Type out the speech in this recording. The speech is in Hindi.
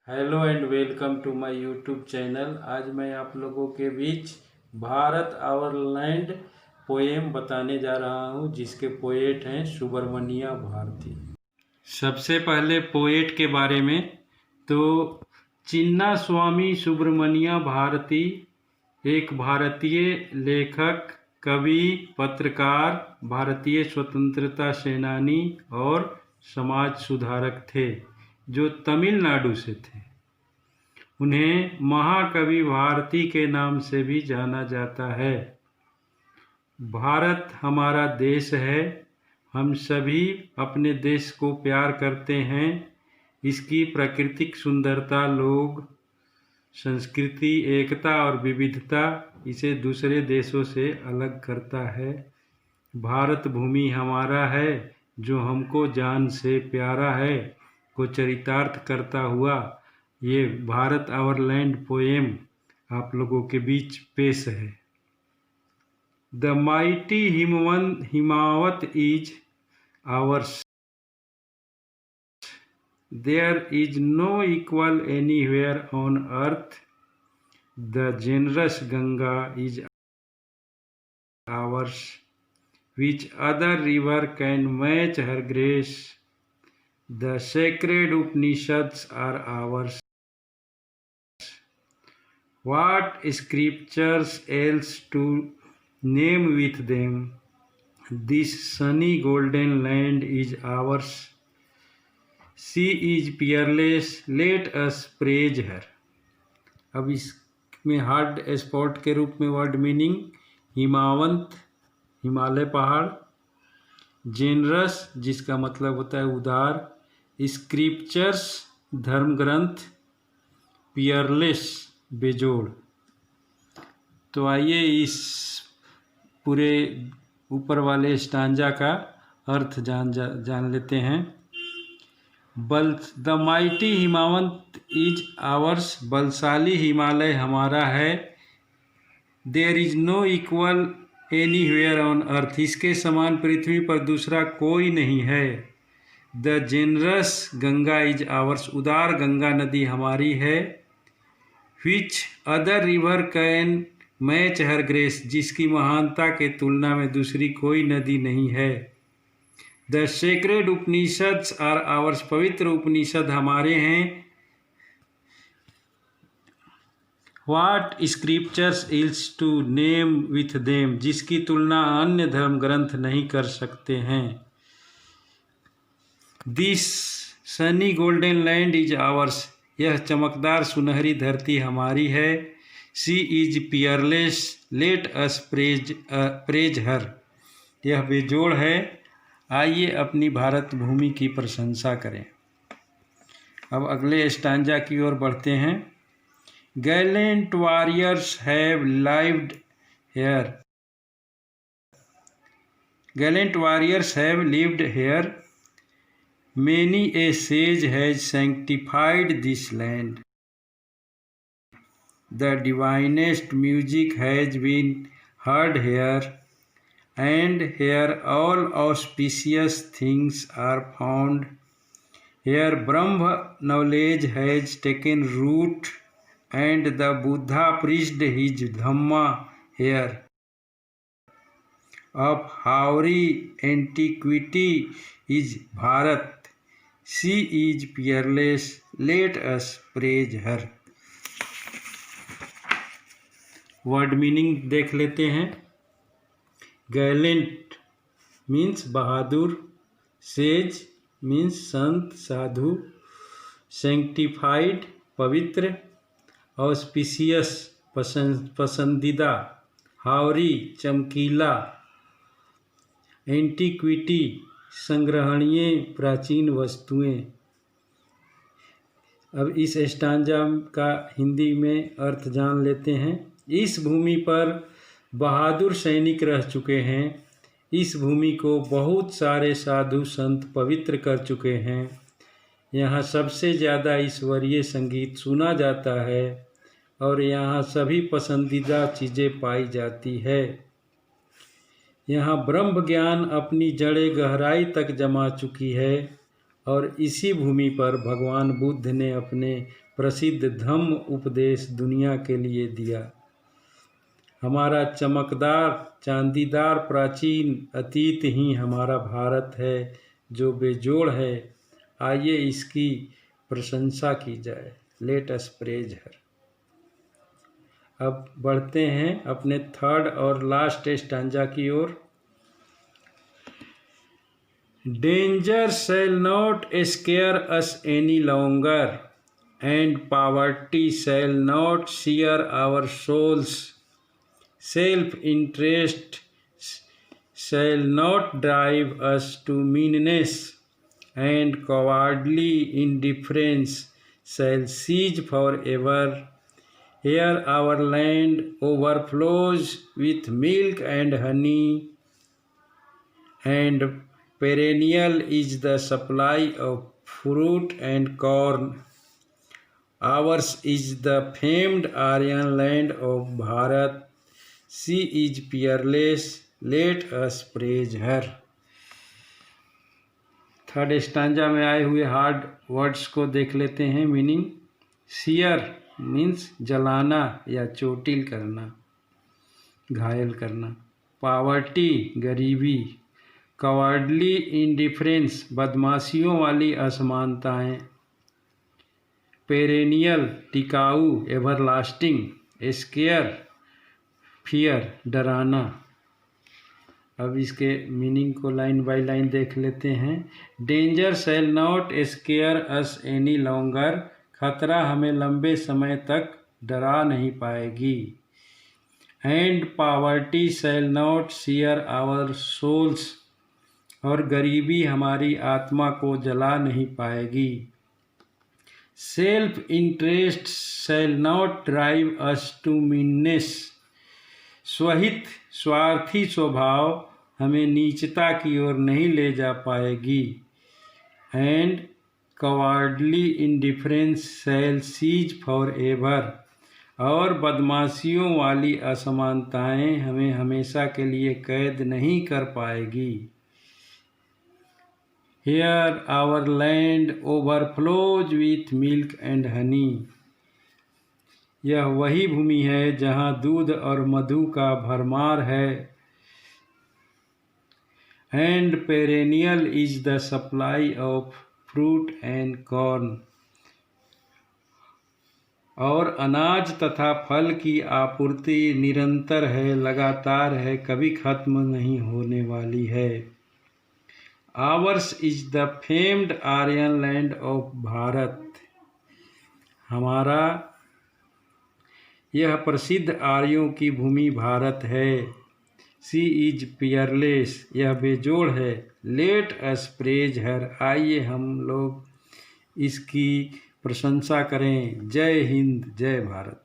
Hello and welcome to my YouTube channel. आज मैं आप लोगों के बीच भारत आवर लैंड पोएम बताने जा रहा हूँ, जिसके पोएट हैं सुब्रमण्या भारती। सबसे पहले पोएट के बारे में तो चिन्ना स्वामी सुब्रमण्या भारती एक भारतीय लेखक, कवि, पत्रकार, भारतीय स्वतंत्रता सेनानी और समाज सुधारक थे, जो तमिलनाडु से थे। उन्हें महाकवि भारती के नाम से भी जाना जाता है। भारत हमारा देश है। हम सभी अपने देश को प्यार करते हैं। इसकी प्राकृतिक सुंदरता, लोग, संस्कृति, एकता और विविधता इसे दूसरे देशों से अलग करता है। भारत भूमि हमारा है, जो हमको जान से प्यारा है, को चरितार्थ करता हुआ ये भारत आवर लैंड पोएम आप लोगों के बीच पेश है। The mighty Himavat is ours, there is no equal anywhere on earth. The generous Ganga is ours, which other river can match her grace? The sacred Upanishads are ours. What scriptures else to name with them? This sunny golden land is ours. She is peerless, let us praise her. अब इसमें हार्ड स्पॉट के रूप में वर्ड मीनिंग: हिमावंत, हिमालय पहाड़; जेनरस, जिसका मतलब होता है उदार; स्क्रिप्चर्स, धर्म ग्रंथ; पियरलेस, बेजोड़। तो आइए इस पूरे ऊपर वाले स्टांजा का अर्थ जान लेते हैं। The mighty Himavant is ours, बलशाली हिमालय हमारा है। There is no equal anywhere on earth, इसके समान पृथ्वी पर दूसरा कोई नहीं है। The generous Ganga is ours, उदार गंगा नदी हमारी है। Which other river can match her grace, जिसकी महानता के तुलना में दूसरी कोई नदी नहीं है। The sacred Upanishads are ours, पवित्र उपनिषद हमारे हैं। What scriptures else to name with them, जिसकी तुलना अन्य धर्म ग्रंथ नहीं कर सकते हैं। This sunny golden land is ours, यह चमकदार सुनहरी धरती हमारी है। She is peerless, let us praise her, यह बेजोड़ है, आइए अपनी भारत भूमि की प्रशंसा करें। अब अगले स्टांजा की ओर बढ़ते हैं। Gallant warriors have lived here. Gallant warriors have lived here. Many a sage has sanctified this land. The divinest music has been heard here, and here all auspicious things are found. Here Brahma knowledge has taken root, and the Buddha preached his Dhamma here. Of hoary antiquity is Bharat. She is peerless, let us praise her. Word meaning देख लेते हैं। गैलेंट मीन्स बहादुर, सेज मीन्स संत, साधु, सैंक्टिफाइड पवित्र, ऑस्पिशियस पसंदीदा, हावरी चमकीला, एंटीक्विटी संग्रहणीय प्राचीन वस्तुएं। अब इस स्टांजा का हिंदी में अर्थ जान लेते हैं। इस भूमि पर बहादुर सैनिक रह चुके हैं। इस भूमि को बहुत सारे साधु संत पवित्र कर चुके हैं। यहाँ सबसे ज़्यादा ईश्वरीय संगीत सुना जाता है और यहाँ सभी पसंदीदा चीज़ें पाई जाती है। यहाँ ब्रह्म ज्ञान अपनी जड़ें गहराई तक जमा चुकी है और इसी भूमि पर भगवान बुद्ध ने अपने प्रसिद्ध धम्म उपदेश दुनिया के लिए दिया। हमारा चमकदार चांदीदार प्राचीन अतीत ही हमारा भारत है जो बेजोड़ है। आइए इसकी प्रशंसा की जाए। Let us praise her. अब बढ़ते हैं अपने थर्ड और लास्ट स्टैंजा की ओर। Danger shall not scare us any longer and poverty shall not sear our souls. Self interest shall not drive us to meanness, and cowardly indifference shall cease forever. Here our land overflows with milk and honey, and perennial is the supply of fruit and corn. Ours is the famed Aryan land of Bharat. She is peerless. Let us praise her. Third stanza में आए हुए हार्ड वर्ड्स को देख लेते हैं मीनिंग। सीयर मीन्स जलाना या चोटिल करना, घायल करना। पावर्टी गरीबी। कवर्डली इंडिफरेंस बदमाशियों वाली असमानताएं। पेरेनियल टिकाऊ एवरलास्टिंग। स्केयर फियर डराना। अब इसके मीनिंग को लाइन बाय लाइन देख लेते हैं। Danger shall not scare us any longer, खतरा हमें लंबे समय तक डरा नहीं पाएगी। And poverty shall not sear our souls, और गरीबी हमारी आत्मा को जला नहीं पाएगी। Self interest shall not drive us to meanness, स्वहित स्वार्थी स्वभाव हमें नीचता की ओर नहीं ले जा पाएगी। And cowardly indifference shall cease for ever, और बदमाशियों वाली असमानताएं हमें हमेशा के लिए कैद नहीं कर पाएगी। Here our land overflows with milk and honey, यह वही भूमि है जहाँ दूध और मधु का भरमार है। And perennial is the supply of fruit and corn, और अनाज तथा फल की आपूर्ति निरंतर है, लगातार है, कभी खत्म नहीं होने वाली है। Ours is the famed Aryan land of Bharat, हमारा यह प्रसिद्ध आर्यों की भूमि भारत है। सी इज पियरलेस, यह बेजोड़ है। लेट अस प्रेज हर, आइए हम लोग इसकी प्रशंसा करें। जय हिंद, जय भारत।